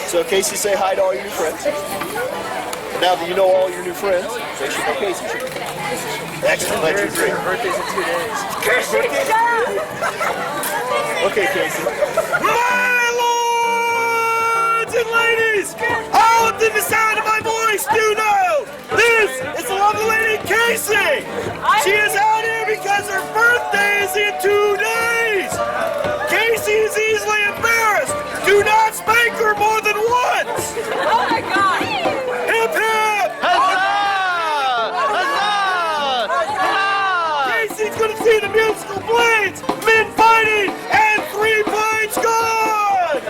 So Casey, say hi to all your new friends. Now that you know all your new friends, they should know Casey. Excellent. Let you drink. Her birthday's in 2 days. Casey, okay, Casey. My lords and ladies, all within the sound of my voice do know this is the lovely lady Casey. She is out here because her birthday is in 2 days. Casey is easily embarrassed. Do not spank her more than once. Oh my God! Hip hip! Huzzah! Huzzah! Casey's gonna see the musical blades, men fighting, and 3 points gone!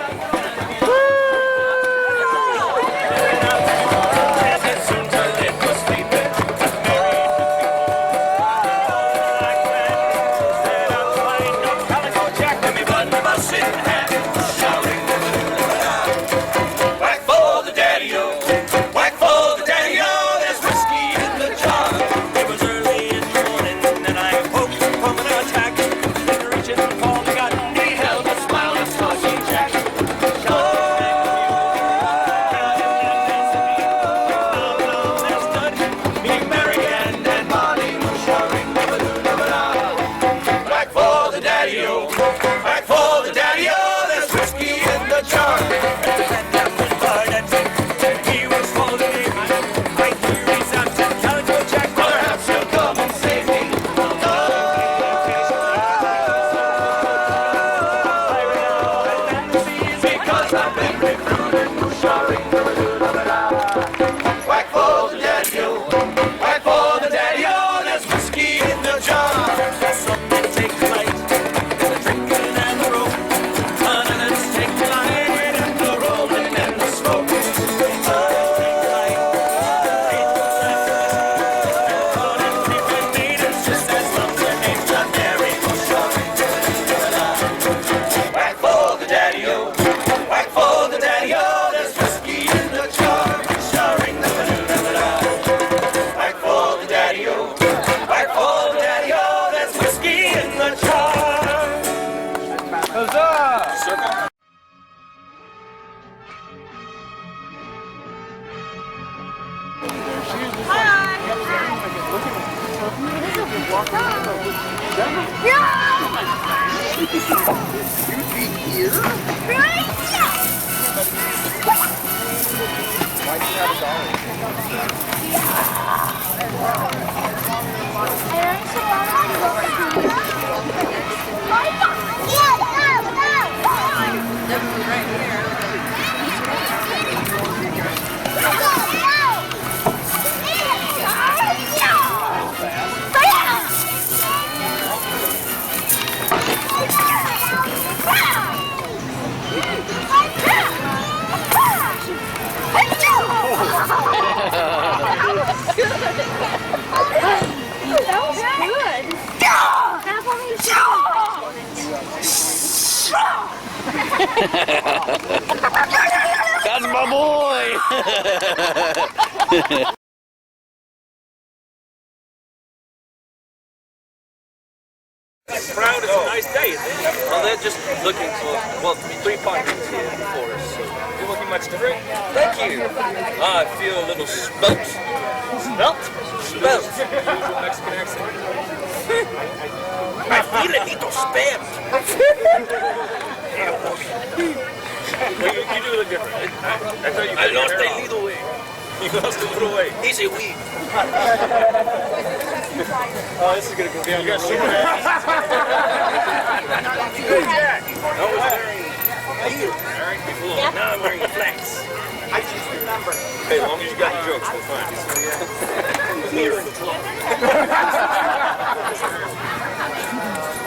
That's my boy! Proud is a nice day, isn't it? Well, they're just looking for, 3 parkings here for us, so you're looking much different. Thank you. I feel a little spelt. Spelt? Spelt. Mexican accent. I feel a little spelt. Well, you do look different. I thought you I lost a little weight. You lost a little weight. He's a weed. Oh, this is gonna go down. You got short ass. That was very cool. Now I'm wearing flats. I just remember. Hey, as long as you got the jokes, we're fine.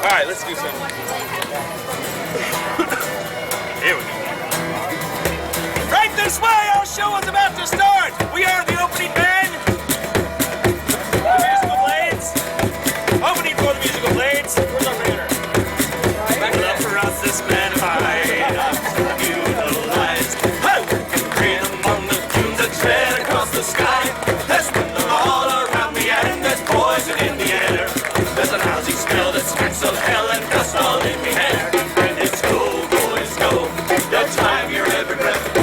All right, let's do something. Here we go. Right this way, our show is about to start. We are the opening band. The musical blades. Opening for the musical blades. Where's our banner? Back it up for us, this man high up to view the lights. Ho! Grin among the dunes that tread across the sky. There's thunder all around me and there's poison in the air. There's a lousy smell that smacks of hell and dust all in me hair. And it's go, boys, go. The time you're every breath.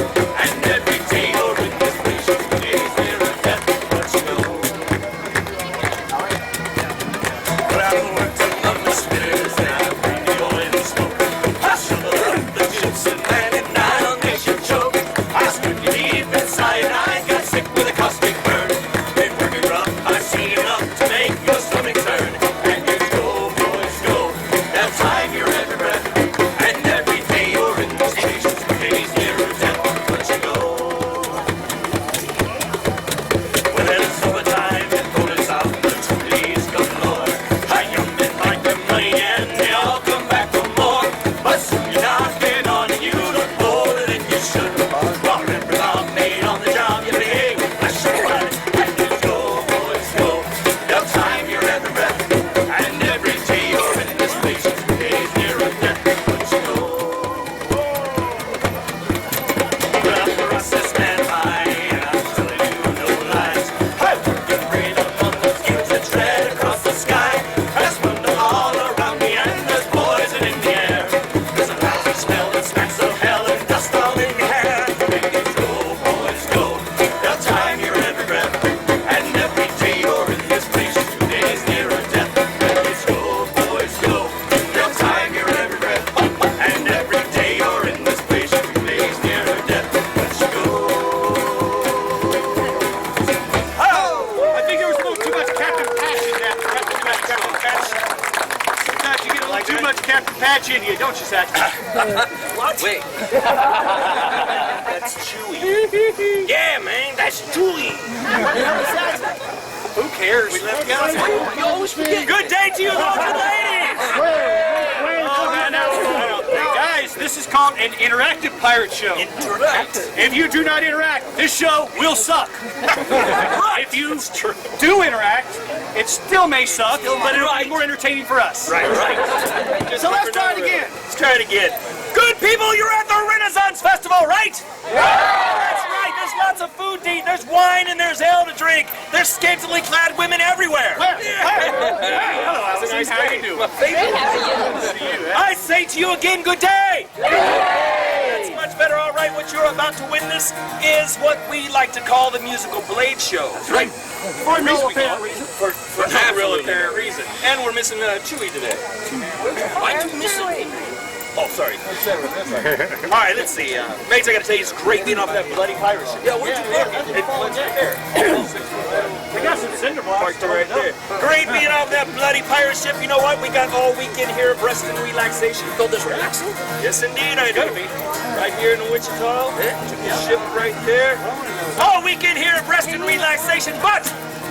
too much Captain Patch in you, don't you, Sack? What? Wait. That's Chewy. Yeah, man, that's Chewy. Who cares? We left You always forget. Good day to you, lovely ladies! Guys, this is called an interactive pirate show. If you do not interact, this show will suck. If you do interact, it still may suck, but it'll be more entertaining for us. Right. So let's try it again. Let's try it again. Good people, you're at the Renaissance Festival, right? That's right. There's lots of food to eat. There's wine and there's ale to drink. There's scantily clad women everywhere. Hello, Allison. How you doing? I say to you again, good day. That's much better. All right, what you're about to witness is what we like to call the musical blade show. That's right. For no apparent reason. For no real apparent reason. And we're missing Chewy today. Why'd you miss it? Oh, sorry. All right, let's see. Mates, I gotta tell you, it's great being off that bloody pirate ship. Yeah, where'd you park it? It's right there. We got some cinder blocks right there. Great being off that bloody pirate ship. You know what? We got all weekend here of rest and relaxation. Feel this relaxing? Yes, indeed, I do. Right here in Wichita. The ship right there. All weekend here of rest and relaxation, but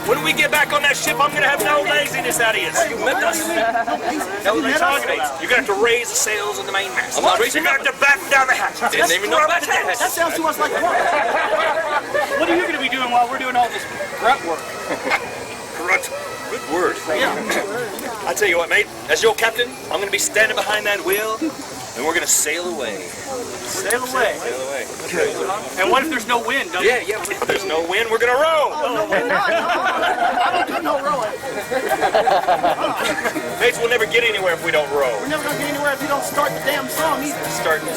when we get back on that ship, I'm gonna have no laziness out of you. You met us. No, what are you talking about? You're gonna have to raise the sails in the mainmast. I'm not raising You're gonna have to batten down the hatch. Didn't even know about that. That sounds too much like work. What are you gonna be doing while we're doing all this grunt work? Grunt. Good word. Yeah. I tell you what, mate. As your captain, I'm gonna be standing behind that wheel, and we're gonna sail away. Sail away. Sail away. And what if there's no wind? Yeah. If there's no wind, we're gonna row. No, I don't do no rowing. Mates, we'll never get anywhere if we don't row. We're never gonna get anywhere if you don't start the damn song either. Starting.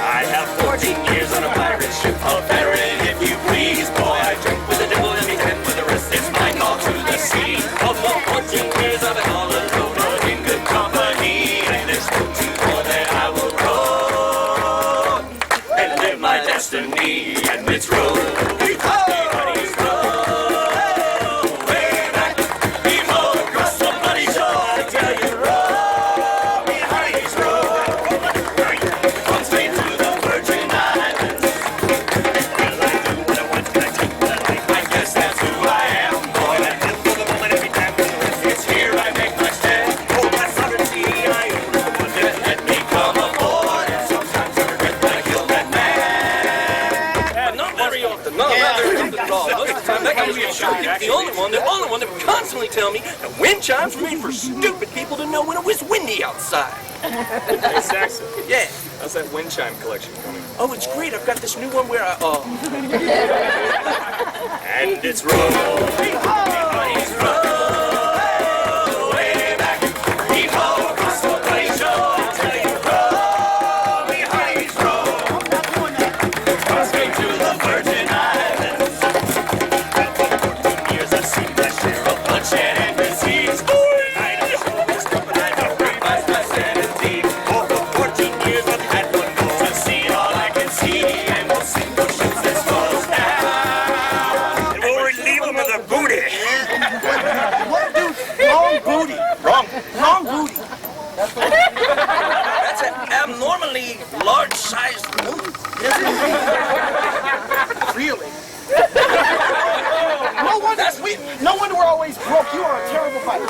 I have 14 years on a pirate ship called Pirate, if you please. Boy, I drink with the devil and hand with the rest. It's mine all to the sea. Of all 14 years of it all alone, in good company. And there's no more that I will row and live my destiny and its road. The only one that would constantly tell me that wind chimes were made for stupid people to know when it was windy outside. Hey, Saxon. Yeah. How's that wind chime collection coming? Oh, it's great. I've got this new one where I, And it's roll. It's roll. Way back. Heave-ho across the bloody shore. I tell you, roll. Me hearties roll. Straight to the Virgin Islands. 14 years I've seen that share of bloodshed and disease. I know this company, I know my sanity. For 14 years I've had one goal to see all I can see, and we'll sink those ships that slow us down. And we'll relieve them of their booty. What, dude? Long booty. Long booty. that's an abnormally large-sized moon. Really? No wonder we're always broke. You are a terrible fighter.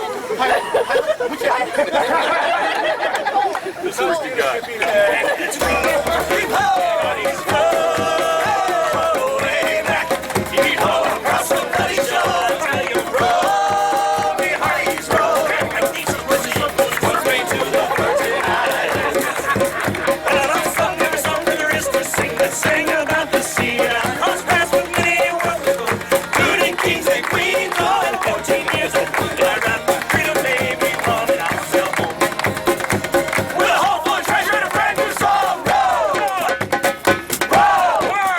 This thirsty guy. And it's roll, way back. Heave-ho across the bloody shore. Tell you, roll, me hearties roll. Straight to the Virgin Islands. And I love song, every song there is to sing. Let's sing about the sea. And I cross paths with many wonderful, including kings and queens. Oh, and 14 years old. And I rap freedom, baby, running out sail home. With a whole full of treasure and a brand new song. Roll! Roll!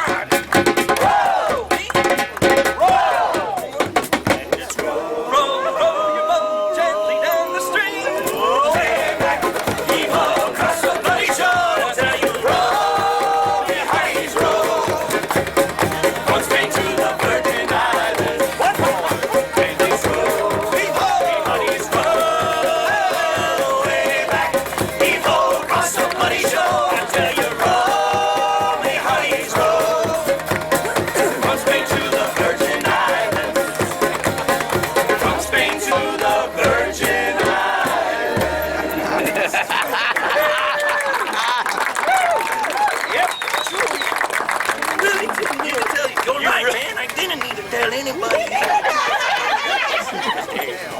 on anybody.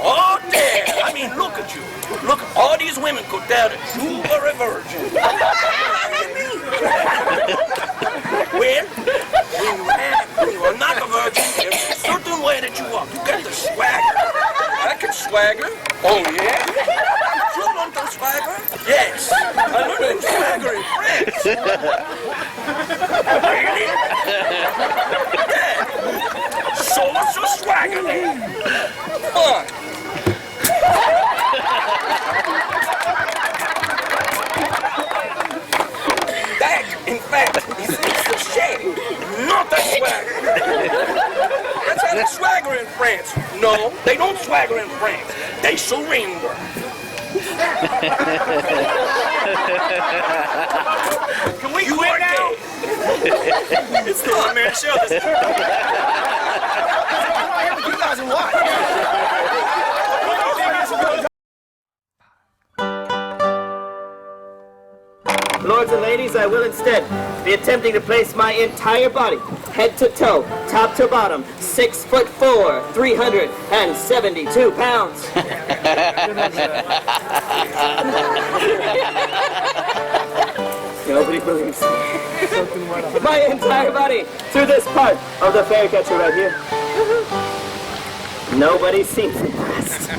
Oh, damn. I mean, look at you. Look, all these women could tell that you are a virgin. When you are not a virgin, there's a certain way that you walk. You got the swagger. I can swagger. Oh, yeah? You learned to swagger? Yes. I learned to swagger in France. Really? Yeah. Show us your swagger then. Come on. That, in fact, is the shame, not the swagger. That's how they swagger in France. No, they don't swagger in France. They surrender. Can we quit now? It's the one-man show. You guys are what? Lords and ladies, I will instead be attempting to place my entire body, head to toe, top to bottom, 6'4", 372 pounds. Nobody believes me. My entire body through this part of the fairy catcher right here. Nobody seems impressed.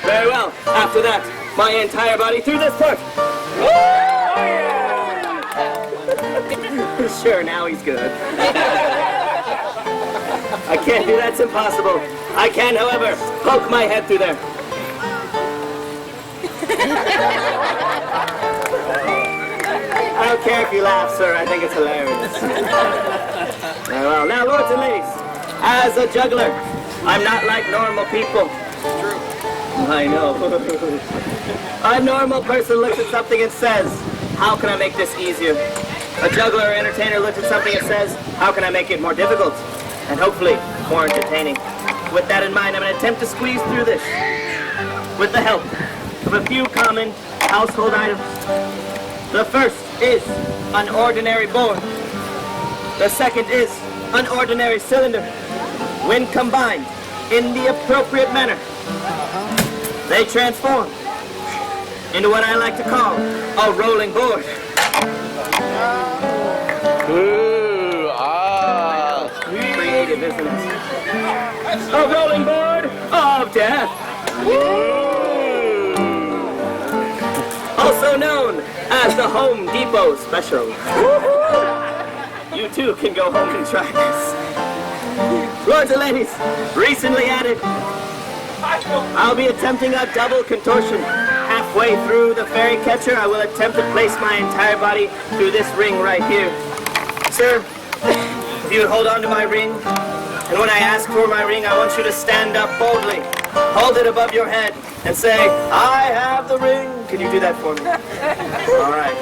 Very well. After that, my entire body through this part. Sure, now he's good. I can't do that. It's impossible. I can, however, poke my head through there. I don't care if you laugh, sir. I think it's hilarious. Very well. Now, lords and ladies, as a juggler, I'm not like normal people. I know. A normal person looks at something and says, how can I make this easier? A juggler or entertainer looks at something and says, how can I make it more difficult? And hopefully, more entertaining. With that in mind, I'm going to attempt to squeeze through this with the help of a few common household items. The first is an ordinary board. The second is an ordinary cylinder. When combined in the appropriate manner, they transform into what I like to call a rolling board. Creative, isn't it? A rolling board of death. Also known as the Home Depot Special. You too can go home and try this. Lords and ladies, recently added, I'll be attempting a double contortion. Halfway through the fairy catcher, I will attempt to place my entire body through this ring right here. Sir, if you would hold on to my ring, and when I ask for my ring, I want you to stand up boldly, hold it above your head, and say, I have the ring. Can you do that for me? All right.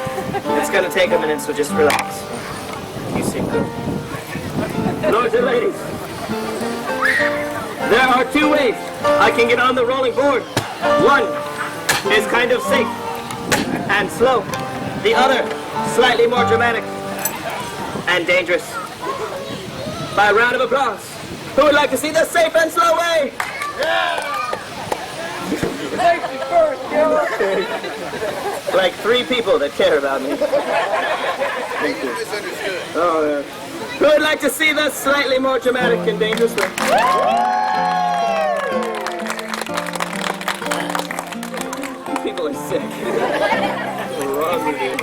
It's going to take a minute, so just relax. You seem good. Lords and ladies, there are two ways I can get on the rolling board. One is kind of safe and slow. The other, slightly more dramatic and dangerous. By a round of applause, who would like to see the safe and slow way? Yeah! Safety first, like 3 people that care about me. Thank you. Oh, yeah. Who would like to see the slightly more dramatic and dangerous way? These people are sick. What's wrong with you?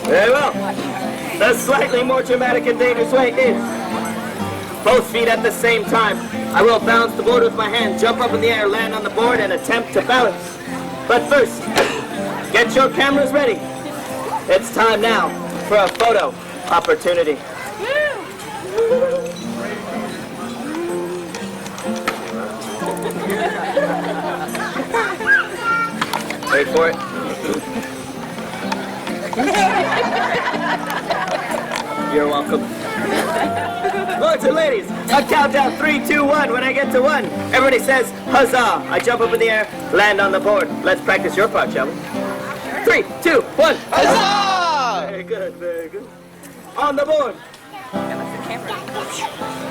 Very well. The slightly more dramatic and dangerous way is both feet at the same time. I will bounce the board with my hand, jump up in the air, land on the board, and attempt to balance. But first, get your cameras ready. It's time now for a photo opportunity. Wait for it. You're welcome. Lords and ladies, a countdown, 3, 2, 1. When I get to 1, everybody says, huzzah. I jump up in the air, land on the board. Let's practice your part, shall we? 3, 2, 1. Huzzah! Very good. good, very good. On the board.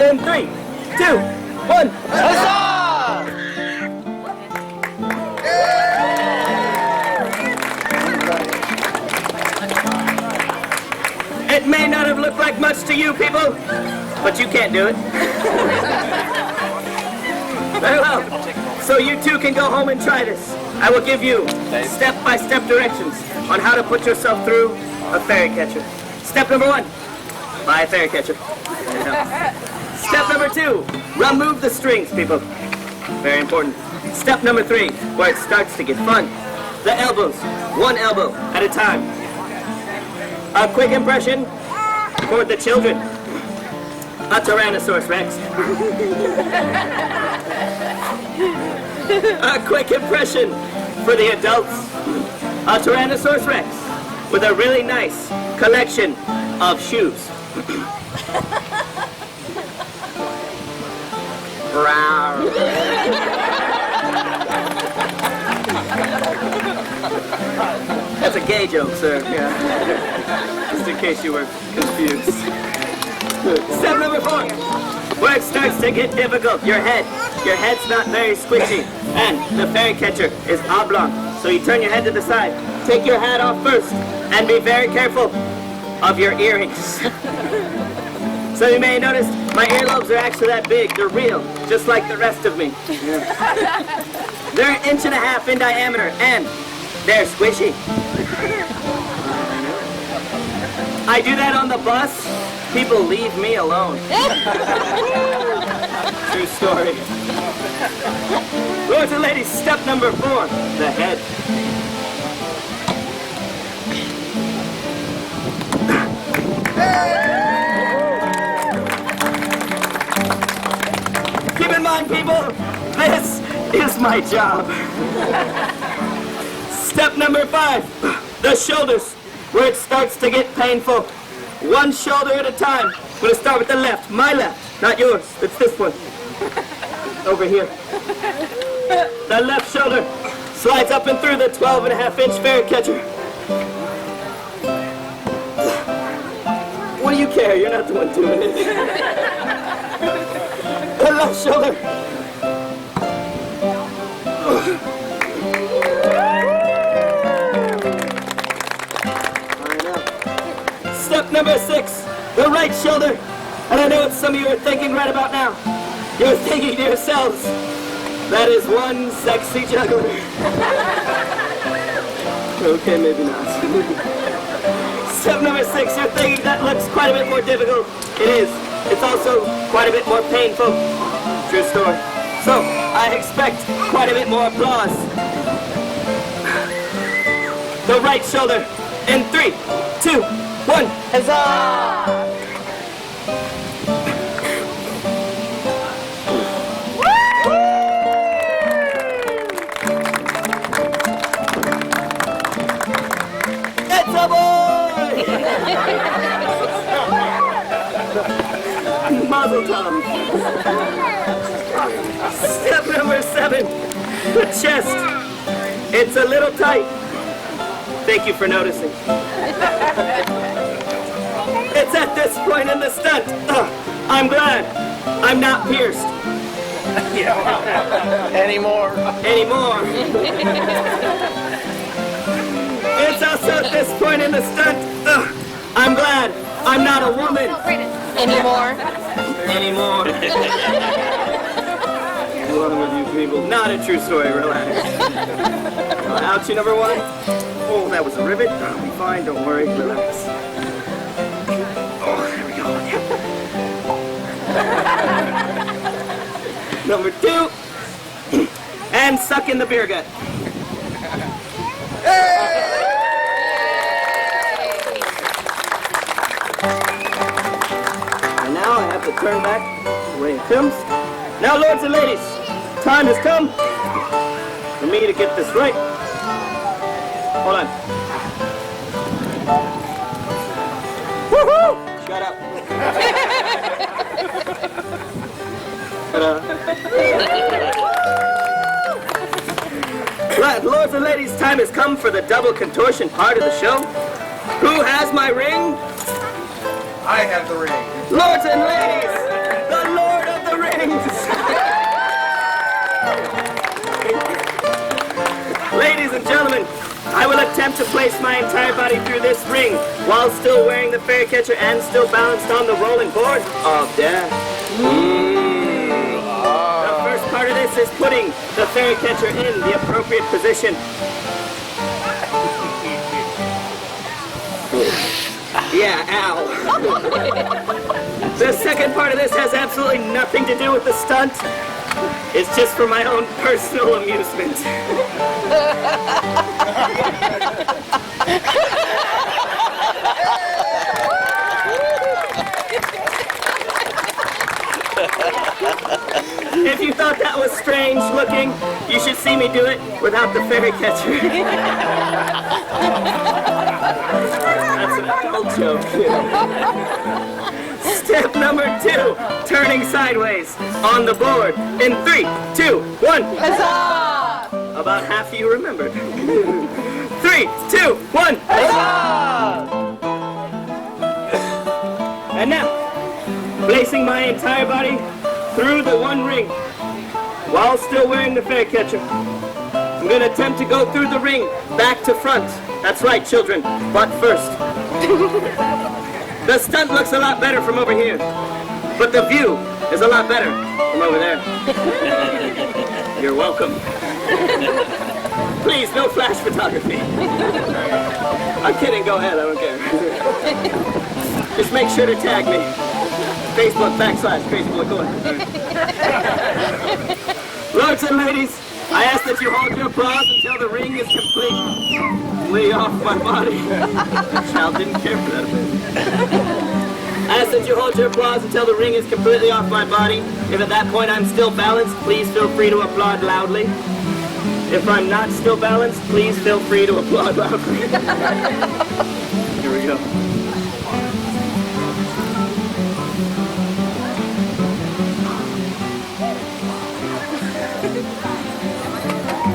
In 3, 2, 1. It may not have looked like much to you people, but you can't do it. Very well. So you two can go home and try this. I will give you step-by-step directions on how to put yourself through a fairy catcher. Step number 1, buy a fairy catcher. Step number 2, remove the strings, people. Very important. Step number 3, where it starts to get fun. The elbows, 1 elbow at a time. A quick impression for the children. A Tyrannosaurus Rex. A quick impression for the adults. A Tyrannosaurus Rex with a really nice collection of shoes. That's a gay joke, sir. Yeah. Just in case you were confused. Step number 4, where it starts to get difficult. Your head's not very squishy, and the fairy catcher is oblong. So you turn your head to the side, take your hat off first, and be very careful of your earrings. So you may notice my earlobes are actually that big. They're real, just like the rest of me. Yeah. They're 1.5 inches in diameter, and they're squishy. I do that on the bus. People leave me alone. True story. Lords and ladies, step number 4, the head. Keep in mind, people, this is my job. Step number 5, the shoulders, where it starts to get painful. 1 shoulder at a time. I'm going to start with the left. My left, not yours. It's this one. Over here. The left shoulder slides up and through the 12.5-inch fairy catcher. What do you care? You're not the one doing it. The left shoulder. Step number 6, the right shoulder. And I know what some of you are thinking right about now. You're thinking to yourselves, that is one sexy juggler. Okay, maybe not. Step number 6, you're thinking that looks quite a bit more difficult. It is. It's also quite a bit more painful. True story. So, I expect quite a bit more applause. The right shoulder. In 3, 2, 1. Huzzah! It's a boy! Mazel tov. Step number 7, the chest. It's a little tight. Thank you for noticing. It's at this point in the stunt. I'm glad I'm not pierced. Anymore. It's also at this point in the stunt. I'm glad I'm not a woman. Anymore. What's wrong with you people? Not a true story, relax. Ouchie number 1. Oh, that was a rivet. I'll be fine, don't worry, relax. Oh, there we go. Number 2. And suck in the beer gut. And now I have to turn back the way it comes. Now, lords and ladies, time has come for me to get this right. Hold on. Woohoo! Shut up. Right, lords and ladies, time has come for the double contortion part of the show. Who has my ring? I have the ring. Lords and ladies, the Lord of the Rings. Ladies and gentlemen, I will attempt to place my entire body through this ring while still wearing the fairy catcher and still balanced on the rolling board of death. The first part of this is putting the fairy catcher in the appropriate position. Yeah, ow. The second part of this has absolutely nothing to do with the stunt. It's just for my own personal amusement. If you thought that was strange looking, you should see me do it without the fairy catcher. That's an adult joke. Step number 2, turning sideways on the board. In 3, 2, 1. Huzzah! About half of you remembered. 3, 2, 1. Huzzah! And now, placing my entire body through the one ring while still wearing the fairy catcher. I'm going to attempt to go through the ring back to front. That's right, children, butt first. The stunt looks a lot better from over here, but the view is a lot better from over there. You're welcome. Please, no flash photography. I'm kidding, go ahead, I don't care. Just make sure to tag me. Facebook.com/CrazyBoyCoin. Lords and ladies, I ask that you hold your applause until the ring is completely off my body. The child didn't care for that a bit. I ask that you hold your applause until the ring is completely off my body. If at that point I'm still balanced, please feel free to applaud loudly. If I'm not still balanced, please feel free to applaud loudly. Here we go.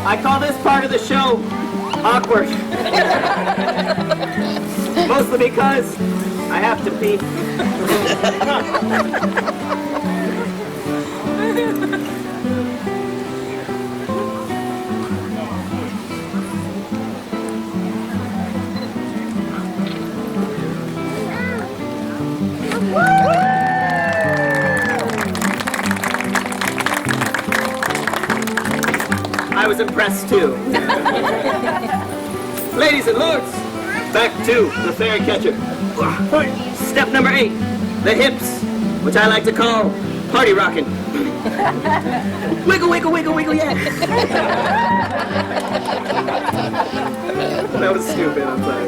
I call this part of the show awkward. Mostly because I have to pee. I was impressed too. Ladies and lords, back to the fairy catcher. Step number 8, the hips, which I like to call party rocking. Wiggle, wiggle, wiggle, wiggle, yeah. That was stupid, I'm sorry.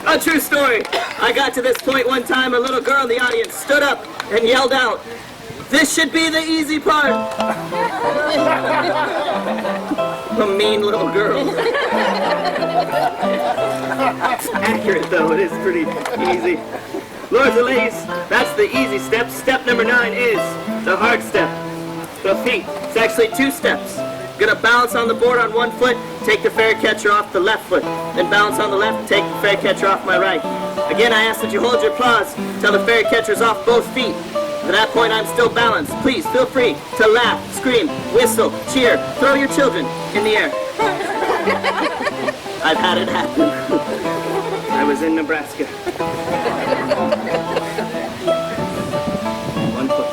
A true story. I got to this point one time, a little girl in the audience stood up and yelled out, "This should be the easy part." A mean little girl. It's accurate though, it is pretty easy. Lords and ladies, that's the easy step. Step number 9 is the hard step. The feet. It's actually 2 steps. Gonna balance on the board on one foot, take the fairy catcher off the left foot. Then balance on the left, take the fairy catcher off my right. Again, I ask that you hold your applause till the fairy catcher's off both feet. At that point, I'm still balanced. Please feel free to laugh, scream, whistle, cheer, throw your children in the air. I've had it happen. I was in Nebraska. One foot.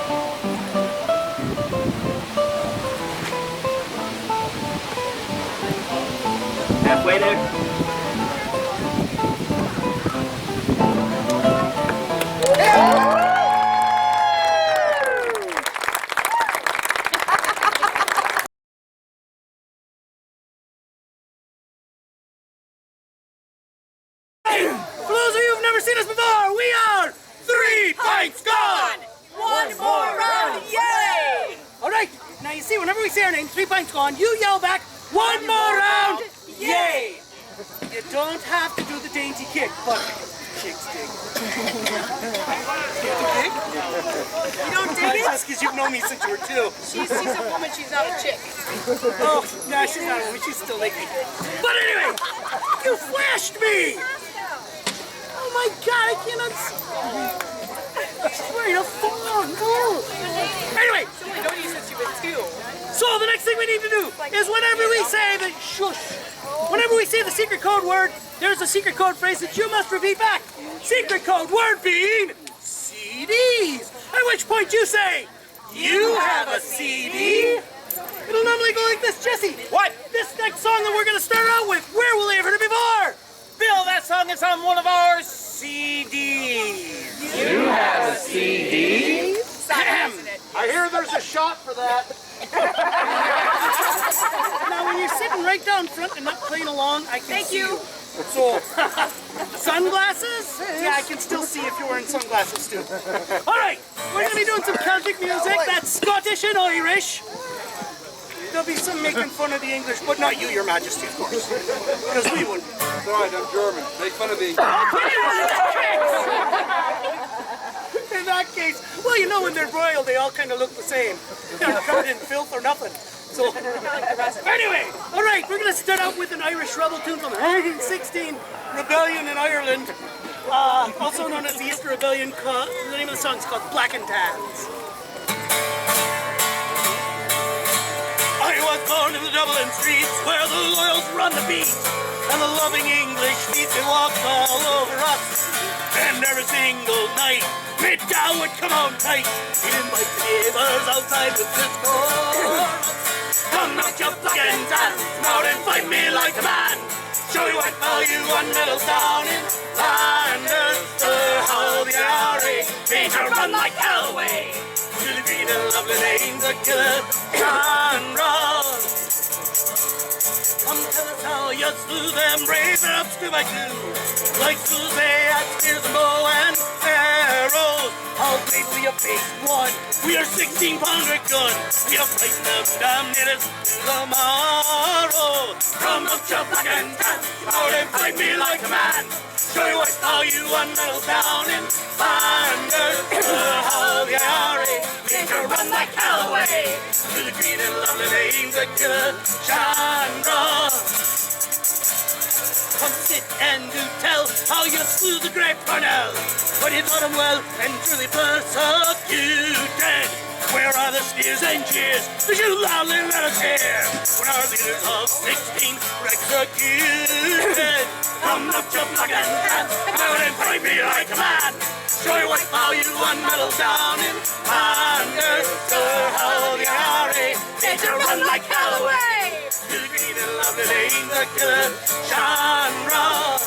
Halfway there. For those of you who've never seen us before, we are 3 Pints Gone! One more round, yay! Alright, now you see, whenever we say our name, 3 Pints Gone, you yell back, one more round, yay! You don't have to do the dainty kick, but chicks dig. You don't dig it? Just because you've known me since you were 2. She's a woman, she's not a chick. Oh, no, she's not a woman. She's still like me. But anyway, you flashed me! Oh my God, I cannot see. She's wearing a thong. Oh. Anyway. So we don't use since you've been 2. So the next thing we need to do is whenever we say the shush, whenever we say the secret code word, there's a secret code phrase that you must repeat back. Secret code word being CDs. At which point you say, you have a CD? It'll normally go like this, Jesse. What? This next song that we're going to start out with, where will they have heard it before? Bill, that song is on one of our CDs. You have a CD? Isn't it? I hear there's a shot for that. Now, when you're sitting right down front and not playing along, I can Thank see you. So, sunglasses? Yeah, I can still see if you're wearing sunglasses too. All right, we're gonna be doing some Celtic music. That's Scottish and Irish. There'll be some making fun of the English, but not you, Your Majesty, of course, because we wouldn't. Right, I'm German. Make fun of me. In that case, well, you know, when they're broiled, they all kind of look the same. They're covered in filth or nothing. So, anyway, all right, we're going to start out with an Irish rebel tune from the 1916 Rebellion in Ireland, also known as the Easter Rebellion. The name of the song is called Black and Tans. I was born in the Dublin streets where the loyals run the beat, and the loving English feet they walk all over us. And every single night, Midtown would come on tight. He'd invite the neighbors outside with his chorus. Come out your fucking dance, come out and fight me like a man. Show you what value one medals down in Flanders. How the IRA made her run like hell away. To the green and lovely names of killer and roll. Come tell us how you slew them brave up 2 by 2. Like Susie at spears and bow and arrows. How bravely you faced one. We are 16-pounder gun. We are fighting them damn natives till tomorrow. Come up your black and tan, out and fight me like a man. Show you what value one medals down in Flanders. How the IRA made her run like hell away. To the green and lovely names of killer Chandra. Come sit and do tell how you slew the great Parnell. But you taught him well and truly persecuted. Where are the sneers and jeers that you loudly let us hear? When our leaders of 16 were executed. Come up your black and tan, out and fight me like a man. Show you what value one medal down in Flanders. How the IRA made you run like hell away. To the green and lovely names of killer genre.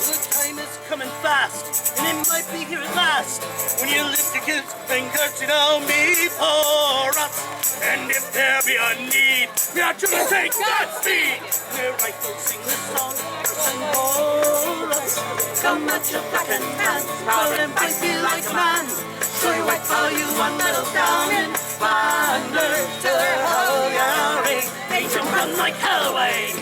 The time is coming fast, and it might be here at last. When you lift your kids and curtsy down before us. And if there be a need, we are to take Godspeed. Their rifles sing this song, and chorus. Come at your black and tan, proud and fight me like a man. Show you what value one medal down in Flanders. Tell her how the IRA made you run like hell away.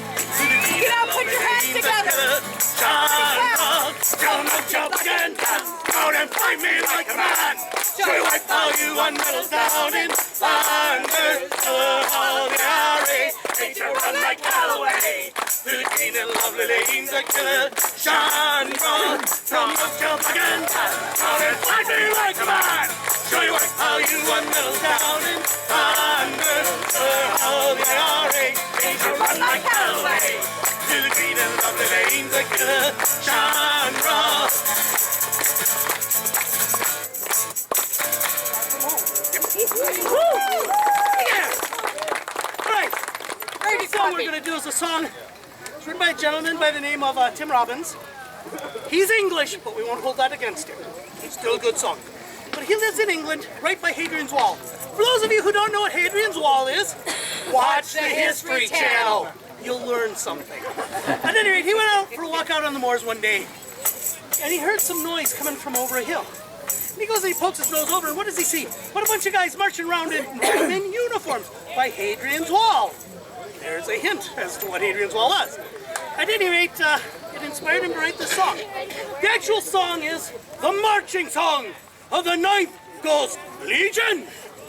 Get out, put your hands together. Come out your black and tan, proud and fight me like a man. Show you what value one medal down in Flanders. Tell her how the IRA made you run like hell away. To the green and lovely lanes of killer Chandra. Come out your black and tan, proud and fight me like a man. Show you what value one medal down in Flanders. Tell her how the IRA made you run like hell away. To the green and lovely lanes of killer Chandra. Alright, the song we're going to do is a song written by a gentleman by the name of Tim Robbins. He's English, but we won't hold that against him. It's still a good song. But he lives in England, right by Hadrian's Wall. For those of you who don't know what Hadrian's Wall is, watch the History Channel. You'll learn something. At any rate, he went out for a walk out on the moors one day, and he heard some noise coming from over a hill. And he goes and he pokes his nose over, and what does he see? What a bunch of guys marching around in uniforms by Hadrian's Wall. There's a hint as to what Hadrian's Wall was. At any rate, it that inspired him to write this song. The actual song is the marching song of the 9th Ghost Legion.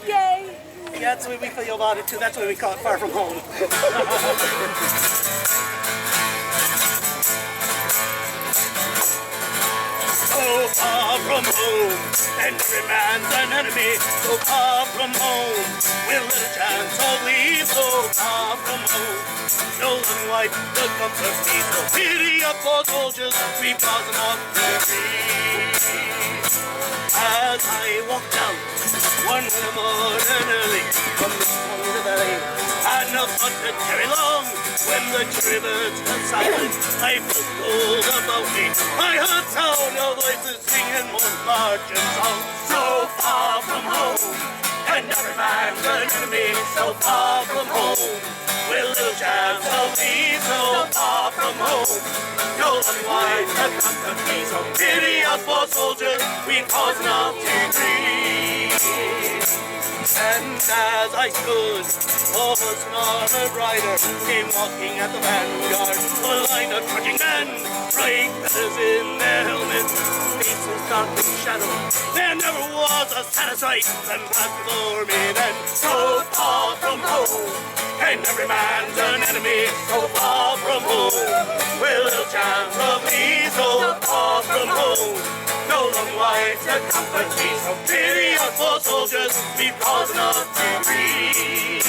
Yay! Yeah, that's the way we feel about it too. That's why we call it Far From Home. So far from home, and every man's an enemy. So far from home, with little chance of leave. So far from home, no and white, the comfort needs no pity up for soldiers, we've caused enough to breathe. As I walk down one morning early from the corner of the valley, and no thought to carry long. When the rivers went silent, I felt cold about me. I heard sound of voices singing one marching song. So far from home, and every man's an enemy. So far from home, with little chance of me. So far from home, no one wise to comfort me. So pity us poor soldiers, we cause enough to grieve. And as I stood, horse and armored rider came walking at the vanguard of a line of trudging men, bright feathers in their helmets, faces dark in shadow. There never was a sadder sight than passed before me then. So far from home, and every man's an enemy. So far from home, with little chance of me. So far from home, no long life to comfort me. So pity us poor soldiers, we've caused enough to grieve.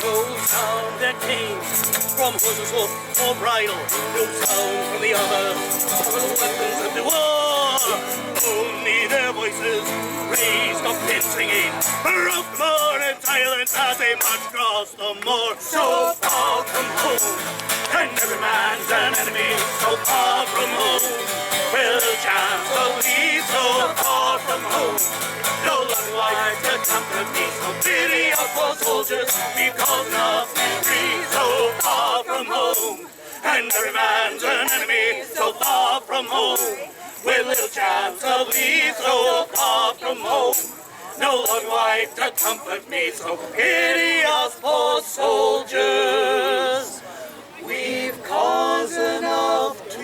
No sound that came from horse's hoof or bridle, no sound from the other, or the weapons of the war. Only their voices raised up in singing, broke the morning silence as they marched across the moor. So far from home, and every man's an enemy. So far from home, with a chance of leave. So far from home, no long life to comfort me. So pity us poor soldiers, we've caused enough to grieve. So far from home, and every man's an enemy. So far from home, with little chance of leave. So far from home, no long life to comfort me. So pity us poor soldiers, we've caused enough to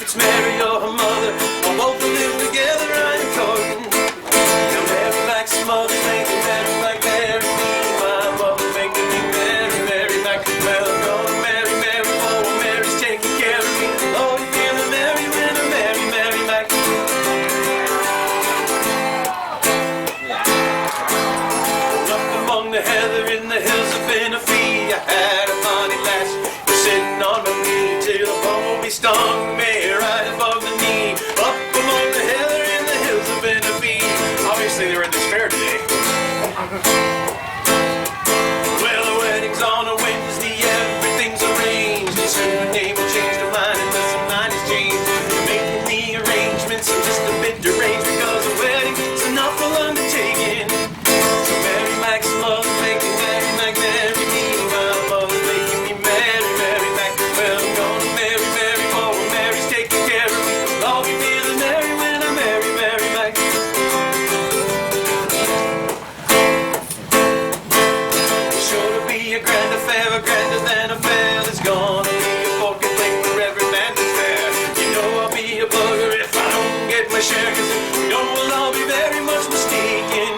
it's Mary or her mother, or both will live together, I am talking. Now Mary Mac's mother making Mary Mac marry me. My mother making me Mary, Mary Mac. Well, I'm gonna marry Mary, for Mary's taking care of me. Oh, you feel a Mary when I marry Mary Mac. Up among the heather in the hills of Benefee, I had a bonny lass sitting on my knee till a bumblebee stung me right above the knee. Up among the heather in the hills of Benefee. Obviously they were at this fair today. Well, the wedding's on a Wednesday, everything's arranged. And soon her name will change to mine unless her mind is changed. They're making the arrangements, I'm just a bit deranged because the wedding's an awful undertaking. So Mary Mac's mother making Mary Mac marry me. My mother making me marry Mary Mac. Well, I'm gonna marry Mary, for Mary's taking care of me. I'll be feeling merry when I marry Mary Mac. Sure to be a grand affair, grander than a fair. There's gonna be a fork and plate for every man that's fair. You know I'll be a bugger if I don't get my share, 'cause you know we'll all be very much mistaken.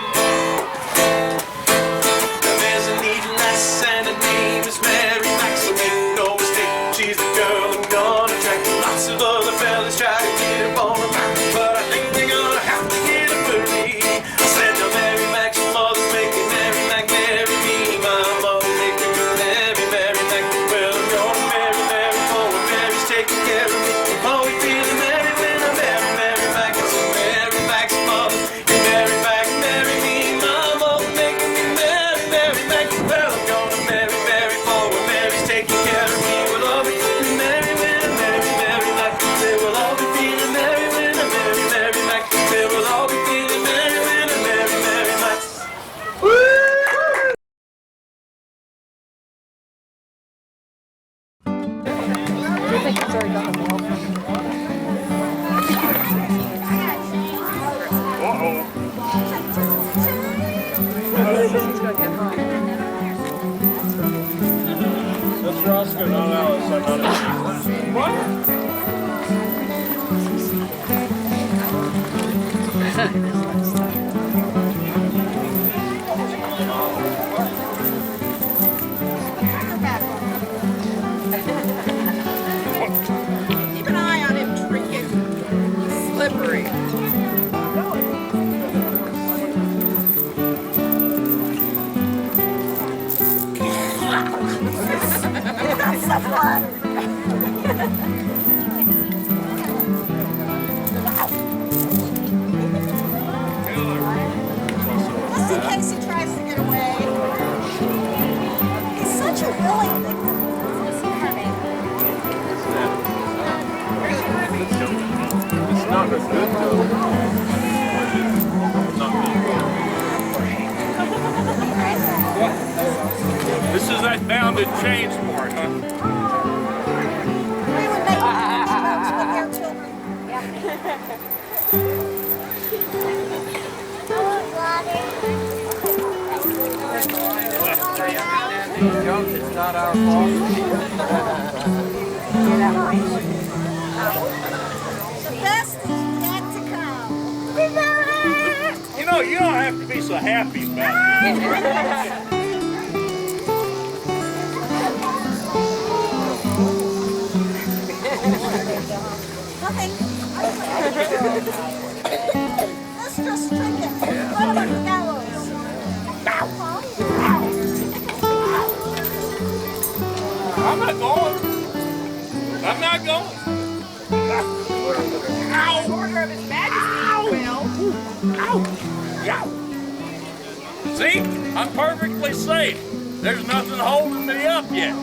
Now there's a neat lass and her name is Mary Mac, so make no mistake, she's the girl I'm gonna attract. Lots of other fellas try to get up on her back, but I think they're gonna have to get up early. I said now Mary Mac's mother's making Mary Mac marry me. My mother making me marry Mary Mac. Well, I'm gonna marry Mary, for Mary's taking care of me. Oh, we feeling merry when I marry Mary Mac. So Mary Mac's mother and Mary Mac marry me. My mother making me marry Mary Mac. Well, I'm gonna marry Mary, for Mary's taking care of me. We'll all be feeling merry when I marry Mary Mac. They will all be feeling merry when I marry Mary Mac. They will all be feeling merry when I marry Mary Mac. That's Roscoe, not Alice. I'm not What? Keep an eye on him drinking. He's slippery. That's so fun. Just in case he tries to get away. He's such a willing victim. It's not as good though. This is that bound and change part, huh? We would make jokes with their children. It's not our fault. The best is yet to come. You know, you don't have to be so happy about it. Nothing. Let's just drink it. What about the gallows? I'm not going. I'm not going. Ow! Order of His Majesty, Will. Ow! Ow! See? I'm perfectly safe. There's nothing holding me up yet.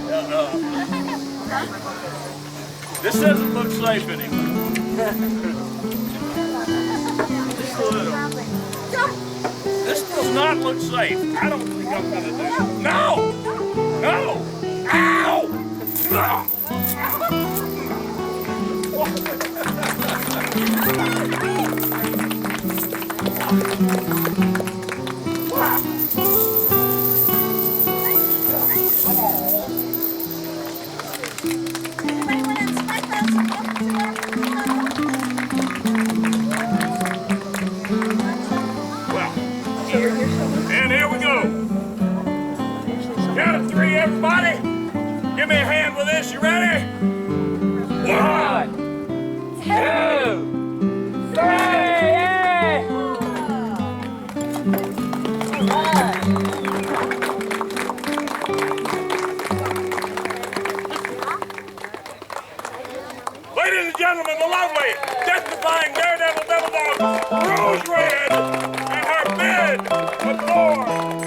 This doesn't look safe anymore. Just a little. This does not look safe. I don't think I'm gonna do it. No! No! Ow! No! Anybody want to inspect us? And here we go. Count of 3, everybody. Give me a hand with this. You ready? 1, 2, 3. Ladies and gentlemen, the lovely, testifying daredevil devil dog, Rose Red, and her bid of thorns.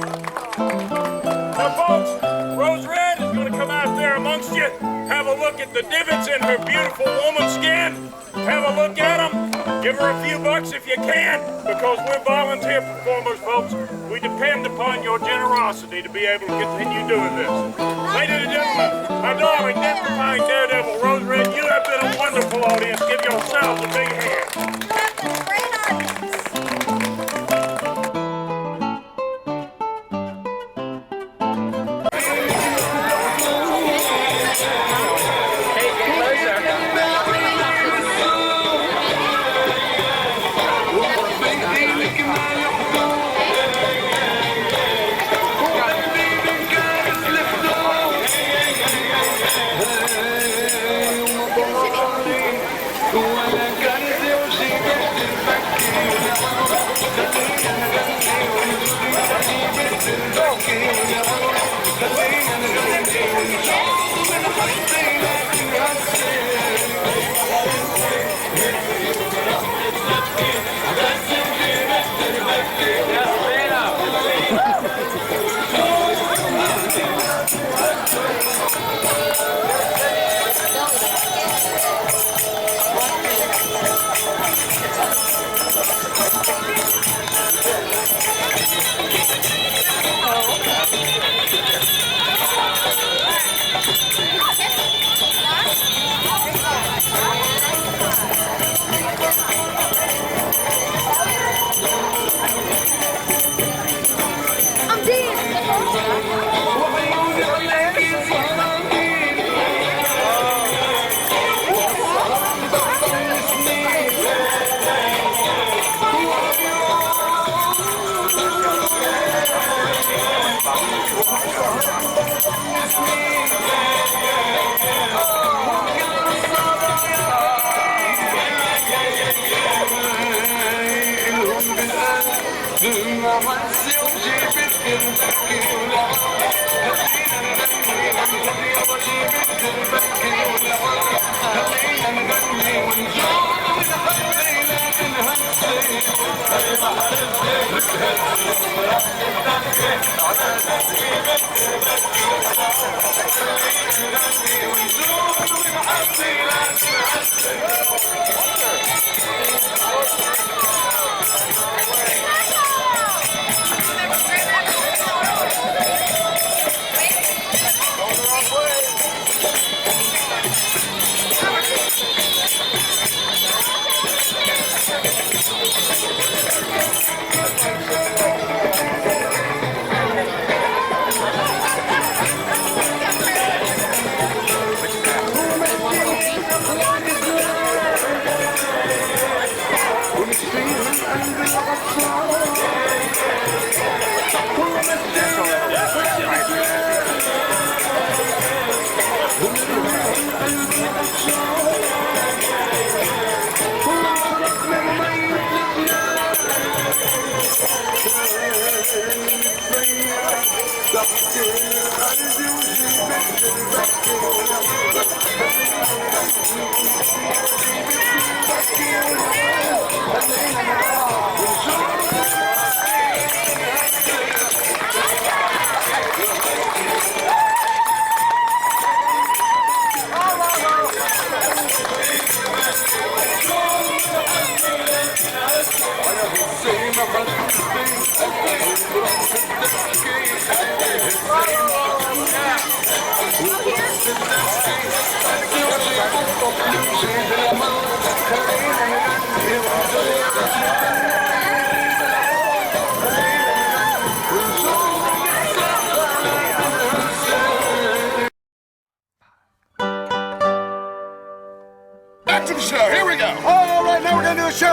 Now, folks, Rose Red is going to come out there amongst you, have a look at the divots in her beautiful woman skin, have a look at them, give her a few bucks if you can, because we're volunteer performers, folks. We depend upon your generosity to be able to continue doing this. Ladies and gentlemen, my darling, testifying daredevil, Rose Red, you have been a wonderful audience. Give yourselves a big hand. You have been a great audience.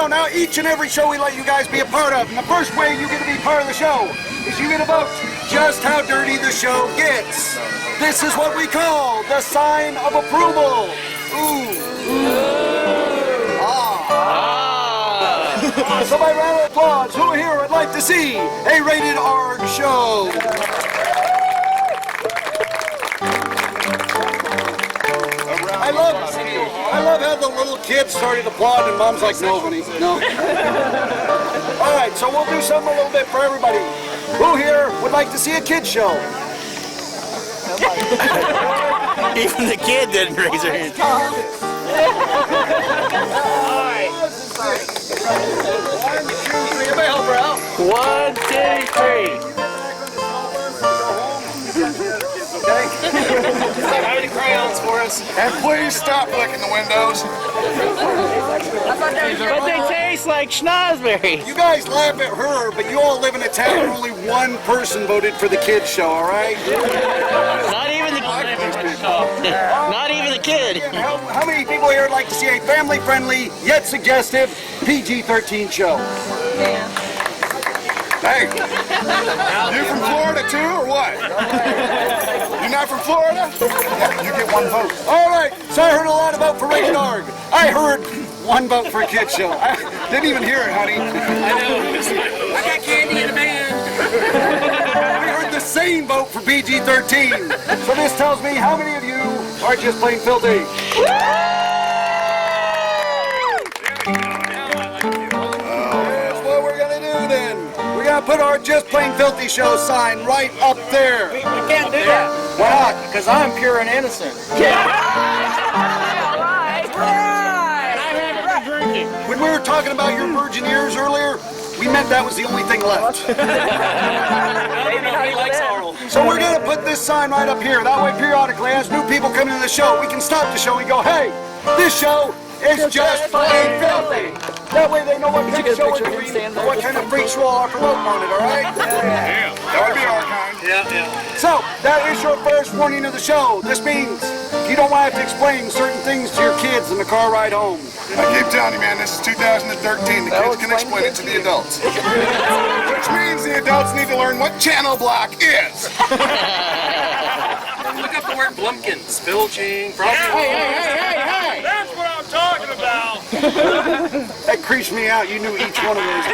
Now each and every show we let you guys be a part of. And the first way you get to be part of the show is you get to vote just how dirty the show gets. This is what we call the sign of approval. Ooh. So by round of applause, who here would like to see a rated R show? I love how the little kids started applauding and Mom's like, nobody, no. All right, so we'll do something a little bit for everybody. Who here would like to see a kid's show? Even the kid didn't raise her hand. All right. 1, 2, 3. How many crayons for us? And please stop licking the windows. But they taste like schnozberries. You guys laugh at her, but you all live in a town where only one person voted for the kids show, all right? Not even the Not even the kid. How many people here would like to see a family-friendly, yet suggestive, PG-13 show? Hey, you from Florida too, or what? You're not from Florida? Yeah, you get one vote. All right, so I heard a lot about for rated R. I heard one vote for a kid show. I didn't even hear it, honey. I know. I got candy in a band. I heard the same vote for PG-13. So this tells me how many of you are just plain filthy. That's what we're gonna do then. We're gonna put our Just Plain Filthy Show sign right up there. We can't do that. Why not? Because I'm pure and innocent. When we were talking about your virgin ears earlier, we meant that was the only thing left. Nobody likes oral. So we're going to put this sign right up here. That way, periodically, as new people come into the show, we can stop the show and go, hey, this show is just plain filthy. That way they know what kind of show we're doing, what kind of freak show are promoting on it, all right? Yeah, that would be our kind. Yeah. So, that is your first warning of the show. This means you don't want to have to explain certain things to your kids in the car ride home. I keep telling you, man, this is 2013. The kids can explain it to the adults. Which means the adults need to learn what channel block is. Look up the word Blumpkins, Bilging, Hey! That's what I'm talking about. That creeps me out. You knew each one of those.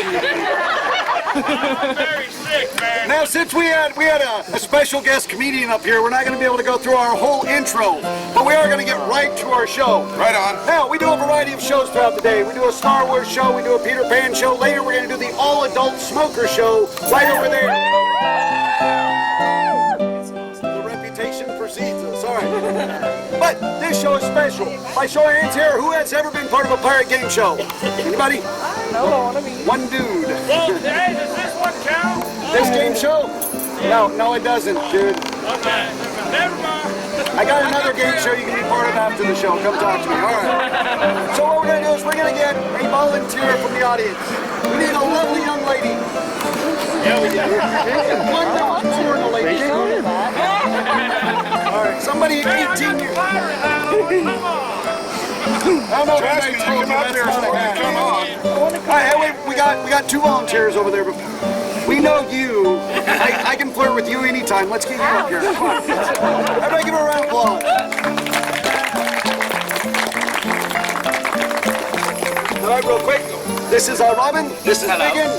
I'm very sick, man. Now, since we had a special guest comedian up here, we're not going to be able to go through our whole intro, but we are going to get right to our show. Right on. Now, we do a variety of shows throughout the day. We do a Star Wars show, we do a Peter Pan show. Later, we're going to do the all-adult smoker show right over there. The reputation precedes us. All right. But this show is special. By show of hands here, who has ever been part of a pirate game show? Anybody? No, I want to be. One dude. Well, hey, does this one count? This game show? No, it doesn't, dude. Okay, never mind. I got another game show you can be part of after the show. Come talk to me. All right. So what we're going to do is we're going to get a volunteer from the audience. We need a lovely young lady. Yeah, we do. One volunteer in the lady. All right, somebody 18 years. Come on. I don't know if Trust me, anybody you told come you up that's there, not so a you hat. come on. All right, hey, wait, we got two volunteers over there. We know you. I can flirt with you anytime. Let's get you up here. Come on. Everybody give her a round of applause. All right, real quick. This is Robin. This is Megan.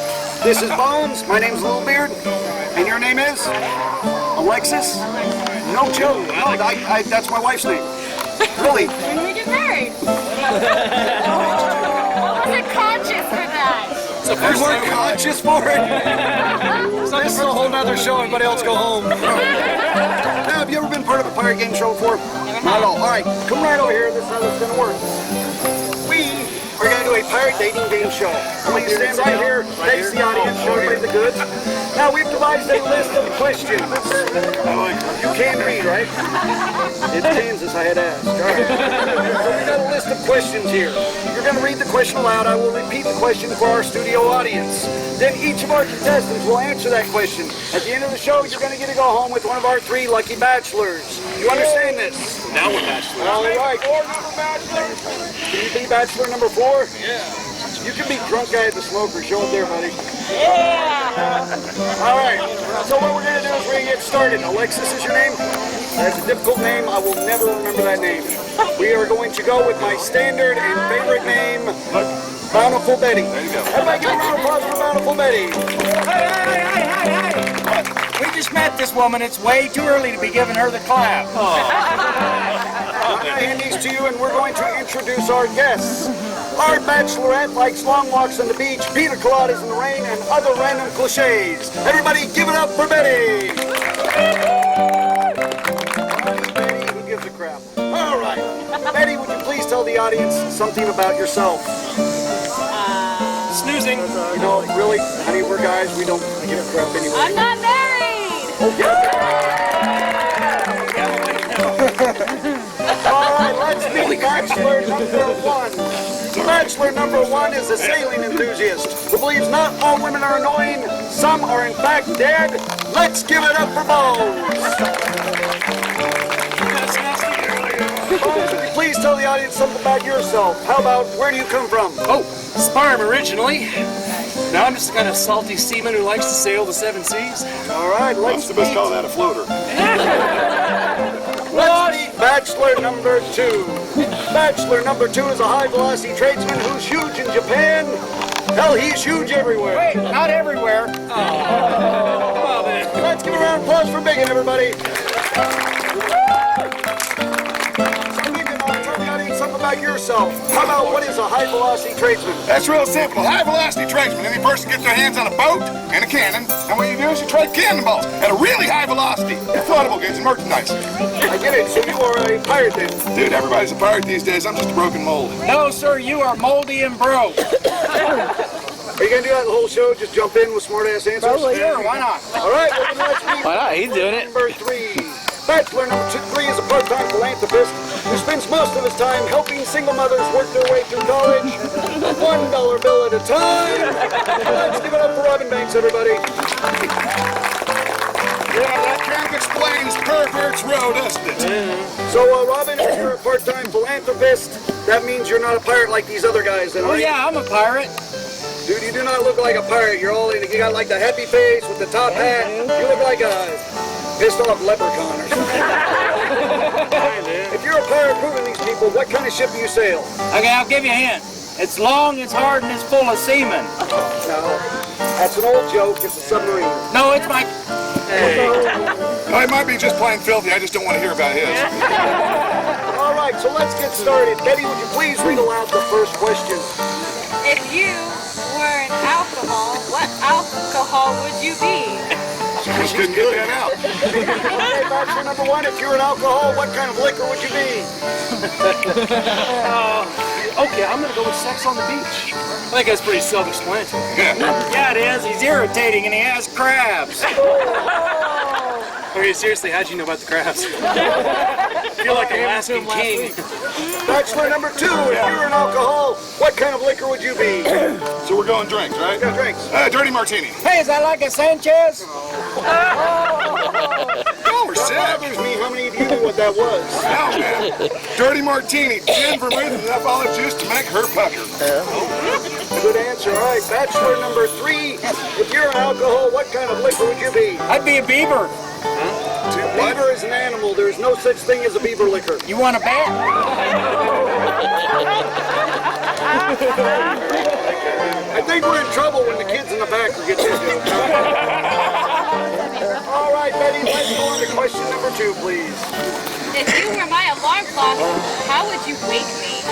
This is Bones. My name's Littlebeard. And your name is? Alexis? No joke. No, that's my wife's name. Really? When did we get married? I wasn't conscious for that. You weren't conscious for it? This is a whole nother show. Everybody else go home. Now, have you ever been part of a pirate game show before? Not at all. All right, come right over here. This is how this is going to work. We're going to do a pirate dating game show. I'm going to stand right here, face the audience, show everybody the goods. Now, we've devised a list of questions. You can read, right? It's Kansas, I had asked. All right. So we've got a list of questions here. You're going to read the question aloud. I will repeat the question for our studio audience. Then each of our contestants will answer that question. At the end of the show, you're going to get to go home with one of our 3 lucky bachelors. You understand this? Now we're bachelors. All right. Can you be bachelor number 4? Yeah. You can be drunk guy at the smoker. Show it there, buddy. Yeah. All right. So what we're gonna do is we're gonna get started. Alexis is your name. That's a difficult name. I will never remember that name. We are going to go with my standard and favorite name, Bountiful Betty. There you go. Everybody give a round of applause for Bountiful Betty. Hey! We just met this woman. It's way too early to be giving her the clap. I'm going to hand these to you, and we're going to introduce our guests. Our bachelorette likes long walks on the beach, pina coladas in the rain, and other random cliches. Everybody give it up for Betty! Betty, who gives a crap? All right. Betty, would you please tell the audience something about yourself? Snoozing. You know, really, honey, we're guys. We don't give a crap anyway. I'm not married. All right, let's meet bachelor number one. Bachelor number one is a sailing enthusiast who believes not all women are annoying, some are in fact dead. Let's give it up for Bones. Bones, would you please tell the audience something about yourself? How about, where do you come from? Oh, Sparm originally. Now I'm just a kind of salty seaman who likes to sail the 7 seas. All right, let's Most of us call that a floater. Let's meet bachelor number two. Bachelor number two is a high-velocity tradesman who's huge in Japan. Hell, he's huge everywhere. Wait, not everywhere. Let's give a round of applause for Biggin, everybody. Tell the audience something about yourself. How about what is a high-velocity tradesman? That's real simple. High velocity tradesman. Any person gets their hands on a boat and a cannon, and what you do is you trade cannonballs at a really high velocity. Inflatable goods and merchandise. I get it. So you are a pirate then? Dude, everybody's a pirate these days. I'm just a broken mold. No, sir, you are moldy and broke. Are you going to do that the whole show? Just jump in with smart-ass answers? Sure, why not? All right, well, then let's meet Why not? He's doing it. number three. Bachelor number three is a part-time philanthropist who spends most of his time helping single mothers work their way through college, $1 bill at a time. Let's give it up for Robin Banks, everybody. Yeah, that kind of explains Pervert's Row, doesn't it? So, Robin, if you're a part-time philanthropist, that means you're not a pirate like these other guys, then, Oh, right? yeah, I'm a pirate. Dude, you do not look like a pirate. You're all in. You got like the happy face with the top hat. You look like a pissed off leprechaun or something. If you're a pirate proving these people, what kind of ship do you sail? Okay, I'll give you a hint. It's long, it's hard, and it's full of seamen. No, that's an old joke. It's a submarine. No, it's my... No, it might be just plain filthy. I just don't want to hear about his. All right, so let's get started. Betty, would you please read aloud the first question? If you were an alcohol, what alcohol would you be? Just couldn't get that out. Okay, bachelor number one, if you're an alcohol, what kind of liquor would you be? Okay, I'm gonna go with sex on the beach. I think that's pretty self-explanatory. Yeah, it is. He's irritating, and he has crabs. Okay, seriously, how'd you know about the crabs? I feel like an Alaskan king. Bachelor number two, if you were an alcohol, what kind of liquor would you be? So we're going drinks, right? Yeah, drinks. Dirty martini. Hey, is that like a Sanchez? Oh, we're That sick. bothers me. How many of you knew what that was? No, man. Dirty martini. Gin, vermouth, and enough olive juice to make her pucker. Good answer. All right, bachelor number three, if you're an alcohol, what kind of liquor would you be? I'd be a beaver. Beaver is an animal. There is no such thing as a beaver liquor. You want a bet? I think we're in trouble when the kids in the back will get this joke. All right, Betty, let's go on to question number two, please. If you were my alarm clock, how would you wake me?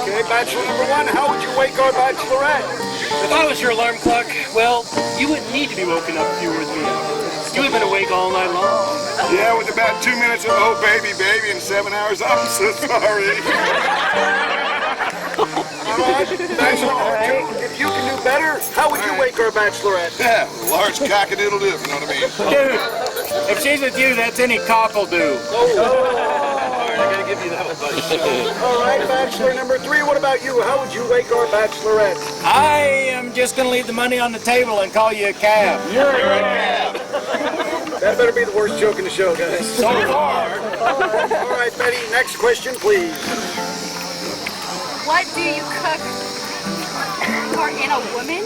Okay, bachelor number one, how would you wake our bachelorette? If I was your alarm clock, well, you wouldn't need to be woken up if you were with me. You would have been awake all night long. Yeah, with about 2 minutes of oh baby, baby, and 7 hours. I'm so sorry. All right, bachelor number two, if you can do better, how would you wake our bachelorette? Yeah, large cock-a-doodle-doo, if you know what I mean. Dude, if she's with you, that's any cock'll do. All right, bachelor number three, what about you? How would you wake our bachelorette? I am just going to leave the money on the table and call you a cab. That better be the worst joke in the show, guys. So far. All right, Betty, next question, please. What do you cook for for in a woman?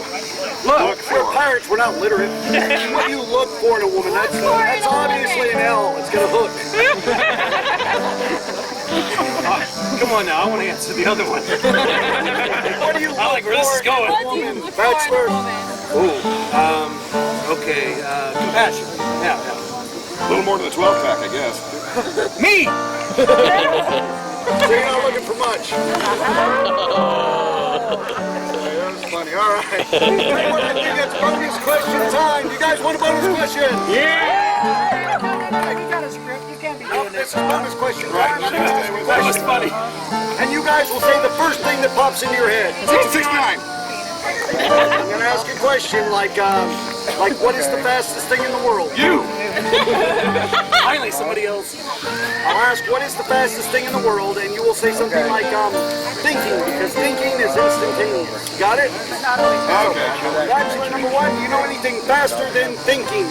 Look, we're pirates, we're not literate. What do you look for in a woman? That's obviously an L. It's gonna hook. Come on now, I want to answer the other one. What do you look I like where this is going. What do you look for in Bachelor. a woman? Okay, compassion. Yeah. A little more than a 12-pack, I guess. Me! So you're not looking for much. That was funny. All right. I think it's bonus question time. You guys want a bonus question? You got a script. You can't be doing This this. is bonus question time. I'm gonna ask you a That was question, funny. and you guys will say the first thing that pops into your head. 69. I'm gonna ask you a question like what is the fastest thing in the world? You. Finally, somebody else. I'll ask what is the fastest thing in the world, and you will say something like thinking, because thinking is instantaneous. Got it? Okay. Bachelor number one, do you know anything faster than thinking?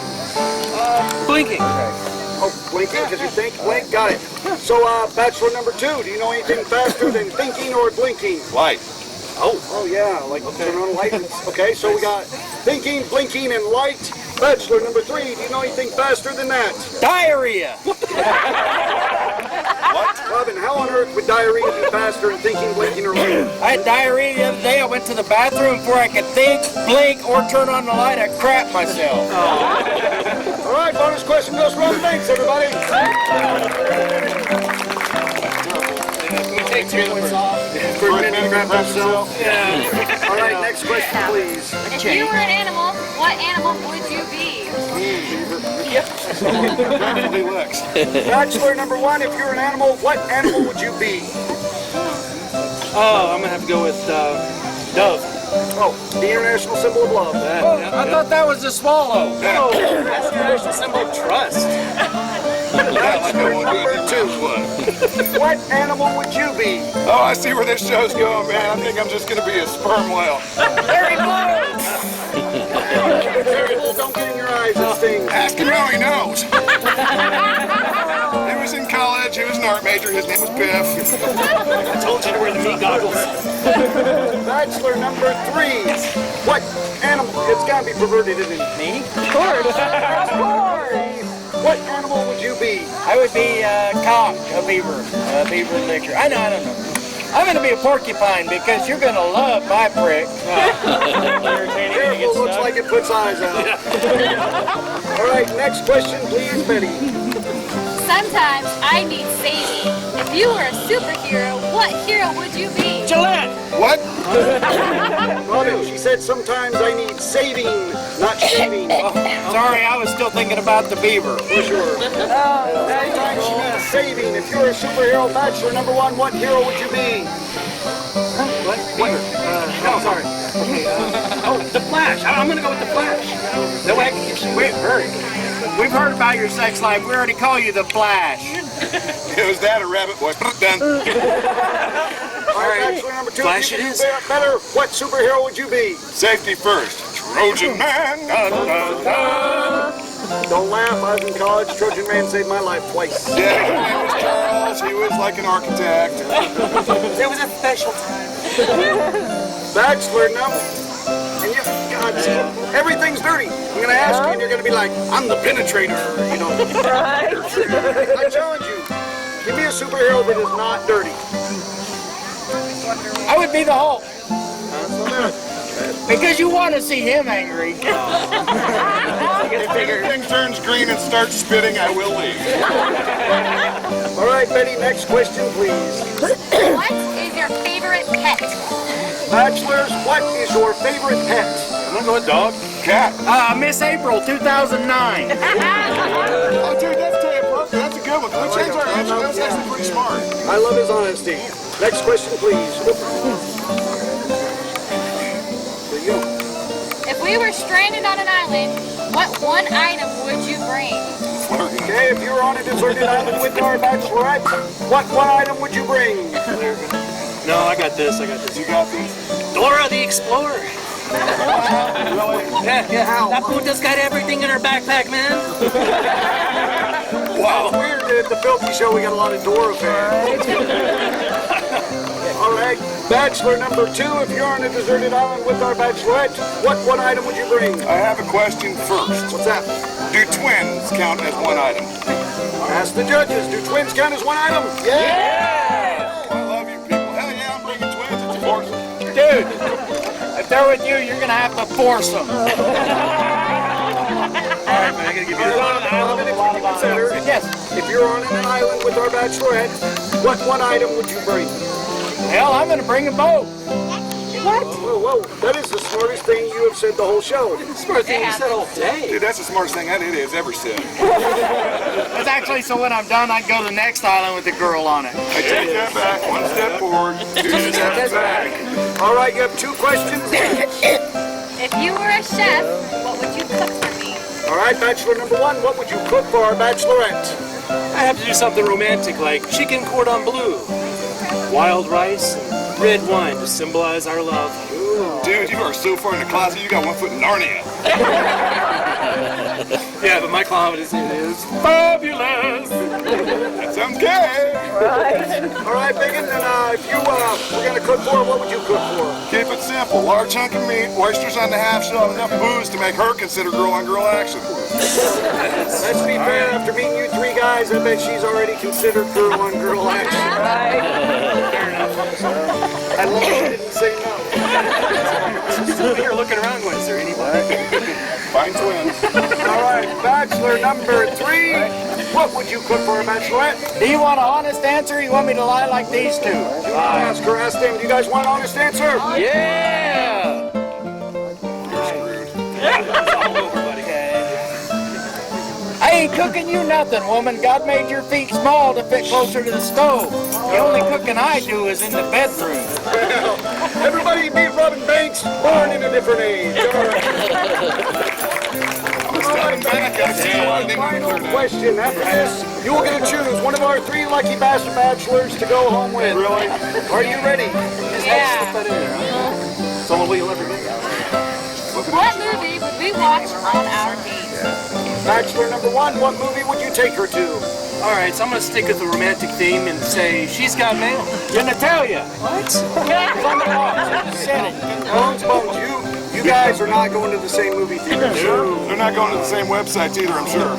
Blinking. Oh, blinking, because you think, blink, got it. So, bachelor number two, do you know anything faster than thinking or blinking? Light. Oh yeah, like turn on light. Okay, so we got thinking, blinking, and light. Bachelor number three, do you know anything faster than that? Diarrhea. Robin, how on earth would diarrhea be faster than thinking, blinking, or light? I had diarrhea the other day. I went to the bathroom before I could think, blink, or turn on the light. I crapped myself. All right, bonus question goes to Robin. Thanks, everybody. Take 2 points off. For a minute, crap himself. Yeah. All right, next question, please. If you were an animal, what animal would you be? Definitely Lex. Bachelor number one, if you're an animal, what animal would you be? Oh, I'm gonna have to go with dove. Oh, the international symbol of love. I thought that was a swallow. No, that's the international symbol of trust. Bachelor number two, what animal would you be? Oh, I see where this show's going, man. I think I'm just going to be a sperm whale. Don't get in your eyes, it stings. Ask him how he knows. He was in college. He was an art major. His name was Biff. I told you to wear the meat goggles. Bachelor number three, what animal? It's got to be perverted, isn't it? Me? Of course. What animal would you be? I would be a cock, a beaver licker. I don't know. I'm going to be a porcupine because you're going to love my prick. Careful, looks like it puts eyes out. All right, next question, please, Betty. Sometimes I need saving. If you were a superhero, what hero would you be? Gillette! What? Robin, she said sometimes I need saving, not shaving. Sorry, I was still thinking about the beaver. For sure. Sometimes she needs saving. If you're a superhero, Bachelor number one, what hero would you be? What? No, sorry. Okay, the Flash. I'm gonna go with the Flash. That way I can get you. Wait, hurry. We've heard about your sex life. We already call you the Flash. It was that, a rabbit boy. Done. All right, Bachelor number two, Flash you it can is. do better. What superhero would you be? Safety first. Trojan man. Dun, dun, dun. Don't laugh. I was in college. Trojan Man saved my life twice. Yeah, his name was Charles. He was like an architect. It was a special time. Bachelor number. And you, God, see, everything's dirty. I'm gonna ask you, and you're gonna be like, "I'm the penetrator," you know. Right. I challenge you. Give me a superhero that is not dirty. I would be the Hulk. Because you want to see him angry. If anything turns green and starts spitting, I will leave. All right, Betty, next question, please. What is your favorite pet? Bachelors, what is your favorite pet? I'm gonna go with dog. Cat. Miss April, 2009. Oh, dude, that's appropriate. That's a good one. Can we change our answer? That's actually pretty smart. I love his honesty. Next question, please. There you go. If we were stranded on an island, what one item would you bring? Okay, if you were on a deserted island with our bachelorette, what one item would you bring? No, I got this. You got these? Dora the Explorer. Yeah. That fool just got everything in her backpack, man. Wow. Weird that at the Filthy Show we got a lot of Dora fans. All right, bachelor number 2, if you're on a deserted island with our bachelorette, what one item would you bring? I have a question first. What's that? Do twins count as one item? Ask the judges, do twins count as one item? Yeah! I love you people. Hell yeah, I'm bringing twins. It's a force. Dude, if they're with you, you're gonna have to force them. Yes. If you're on an island with our bachelorette, what one item would you bring? Hell, I'm gonna bring a boat. What? Whoa, whoa. That is the smartest thing you have said the whole show. Smartest thing you said all day. Dude, that's the smartest thing that idiot has ever said. It's actually so when I'm done, I can go to the next island with the girl on it. I take that back. 1 step forward, 2 steps back. All right, you have 2 questions. If you were a chef, what would you cook for me? All right, bachelor number 1, what would you cook for our bachelorette? I have to do something romantic like chicken cordon bleu, wild rice, and red wine to symbolize our love. Dude, you are so far in the closet, you got 1 foot in Narnia. Yeah, but my closet is fabulous. That sounds good. All right, Biggin, and if you were going to cook for her, what would you cook for her? Keep it simple. Large chunk of meat, oysters on the half shell, and enough booze to make her consider girl-on-girl action. Let's be fair, after meeting you 3 guys, I bet she's already considered girl-on-girl action. Fair enough. I love she didn't say no. Still here looking around going, is there anybody? Fine twins. All right, bachelor number 3, what would you cook for a bachelorette? Do you want an honest answer or you want me to lie like these 2? Ask her, ask them. Do you guys want an honest answer? Yeah! I ain't cooking you nothing, woman. God made your feet small to fit closer to the stove. The only cooking I do is in the bedroom. Well, everybody meet Robin Banks, born in a different age. All right. Final question. After this, you will get to choose one of our 3 lucky bachelors to go home with. Really? Are you ready? Yeah. Someone will ever get. What movie would we watch on our date? Bachelor number 1, what movie would you take her to? All right, so I'm going to stick with the romantic theme and say She's Got Mail. Genitalia. What? Bones, you guys are not going to the same movie theater. They're not going to the same websites either, I'm sure.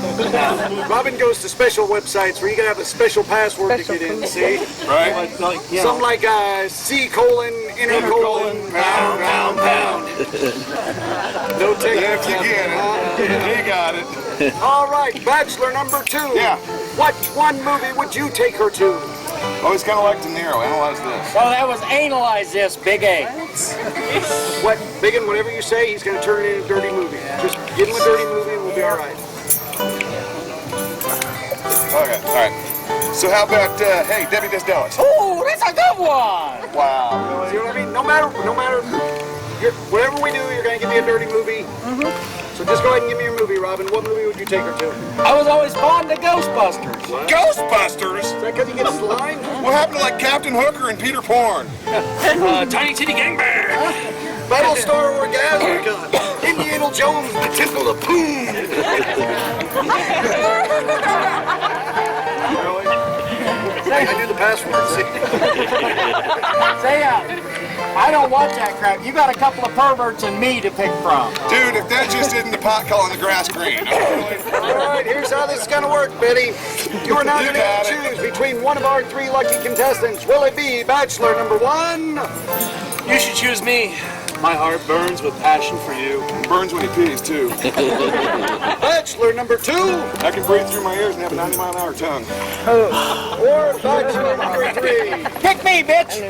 Robin goes to special websites where you gotta have a special password to get in, see? Right? Something like C:, intercolon, pound. No ticket. If you get it. You got it. All right, bachelor number 2. Yeah. What one movie would you take her to? Always kind of like De Niro. Analyze this. Well, that was analyze this, Big A. What, Biggin, whatever you say, he's gonna turn it into a dirty movie. Just give him a dirty movie and we'll be all right. Okay, all right. So how about, hey, Debbie Does Dallas? Oh, that's a good one. Wow. See what I mean? No matter, whatever we do, you're gonna give me a dirty movie. So just go ahead and give me your movie, Robin. What movie would you take her to? I was always fond of Ghostbusters. Ghostbusters? Is that because you get slimed? What happened to like Captain Hooker and Peter Porn? Tiny Titty Gangbang. Battlestar Orgasmica. Indiana Jones, the Temple of Poon. I do the password, see? Say, I don't watch that crap. You got a couple of perverts and me to pick from. Dude, if that just isn't the pot calling the grass green. All right, here's how this is going to work, Betty. You are now going to choose between one of our 3 lucky contestants. Will it be bachelor number 1? You should choose me. My heart burns with passion for you. Burns when he pees, too. Bachelor number 2? I can breathe through my ears and have a 90-mile-an-hour tongue. Or bachelor number 3? Pick me, bitch!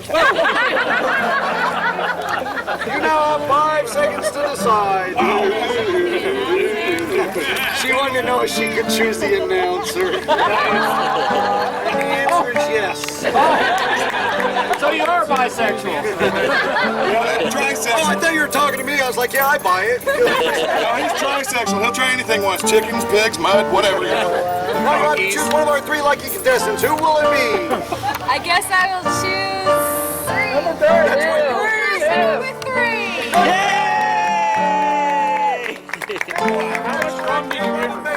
You now have 5 seconds to decide. She wanted to know if she could choose the announcer. And the answer is yes. So you are bisexual. Trisexual. Oh, I thought you were talking to me. I was like, yeah, I buy it. No, he's trisexual. He'll try anything once. Chickens, pigs, mud, whatever. All right, choose one of our 3 lucky contestants. Who will it be? I guess I will choose 3. Number 3.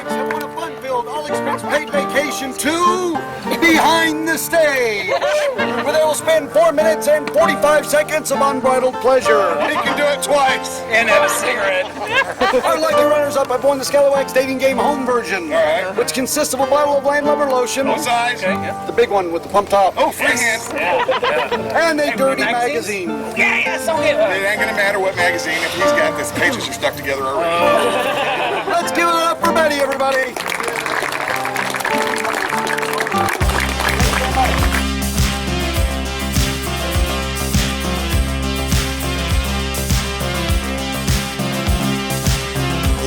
Have won a fun-filled, all-expense-paid vacation to Behind the Stage, where they will will spend 4 minutes and 45 seconds of unbridled pleasure. He can do it twice. And have a cigarette. Our lucky runners-up have won the Scalawags dating game home version, right. which consists of a bottle of Landlubber lotion, What size? the big one with the pump top, Oh, freehand. and a dirty magazine. Yeah, so get one. It ain't gonna matter what magazine if he's got this pages are stuck together already. Let's give it up for Betty, everybody.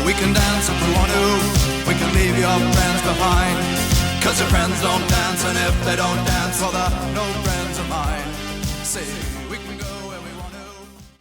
We can dance if we want to, we can leave your friends behind. Cause your friends don't dance, and if they don't dance, well, they're no friends of mine. See.